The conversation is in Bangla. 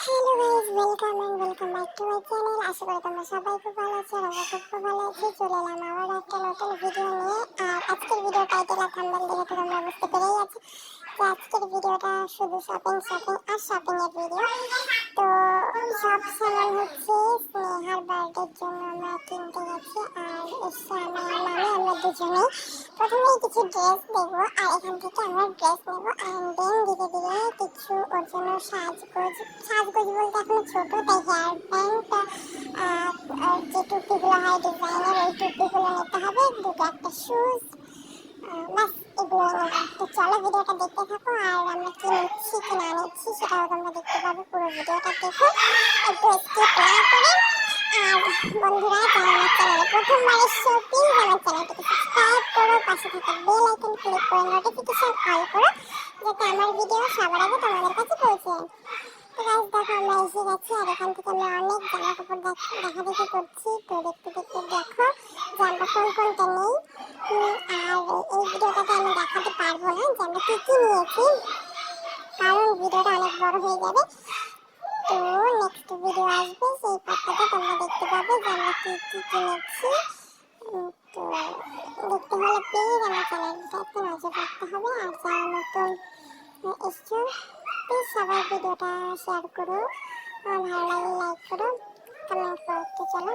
Hello guys, welcome and welcome back to my channel. আশা করি তোমরা সবাই খুব ভালো আছো আর আমরা খুব ভালো আছি। চলে এলাম আবার একটা নতুন ভিডিও নিয়ে। আর আজকের ভিডিও টাইটেল আর থাম্বনেল দেখে তো তোমরা বুঝতে পেরেই আছো যে আজকের ভিডিওটা শুধু শপিং আর শপিং এর ভিডিও। তো সব সামান হচ্ছে স্নেহার বার্থডের জন্য আমরা কিনতে গেছি। আর এসে আমরা দুজনেই প্রথমেই কিছু ড্রেস দেখবো আর এখান থেকে আমরা ড্রেস নেবো। অ্যান্ড দেন ধীরে ধীরে কিছু ওর জন্য সাজগোজ বলতে এখনো ছোট, তাই হেয়ার ব্যান্ড, যে টুপিগুলো হয় ডিজাইনের ওই টুপিগুলো নিতে হবে, দুটো একটা শুজ, ব্যাস এগুলো নেবো। তো চলো ভিডিওটা দেখতে থাকো আর আমরা কি নিচ্ছি কি না নিচ্ছি সেটাও তোমরা দেখতে পাবে। পুরো ভিডিওটা দেখো, একটু স্কিপ না করে। আর বন্ধুরা, যারা আমার চ্যানেলে প্রথমবার এসছো প্লিজ আমার চ্যানেলটিকে সাবস্ক্রাইব করো, পাশে থাকা বেল আইকন ক্লিক করে নোটিফিকেশন অল করো যাতে আমার ভিডিও সবার আগে তোমাদের কাছে পৌঁছে যায়। তো গাইস দেখো, আমরা এসে গেছি আর এখান থেকে আমরা অনেক জামা কাপড় দেখাদেখি করছি। তো দেখতে দেখতে দেখো যে আমরা কোনটা নেই। আর এই ভিডিওটাতে আমি দেখাতে পারবো না যে আমরা কি কি নিয়েছি, কারণ ভিডিওটা অনেক বড় হয়ে যাবে। তো নেক্সট ভিডিও আসবে, সেই পার্টটাতে তোমরা দেখতে পাবে যে আমরা কি কি কিনেছি। তো দেখতে হলে প্লিজ আমার চ্যানেলটাতে নজর রাখতে হবে। আর যারা নতুন এসছো প্লিজ সবাই ভিডিওটা শেয়ার করো, ভালো লাগলে লাইক করো, কমেন্ট করো। তো চলো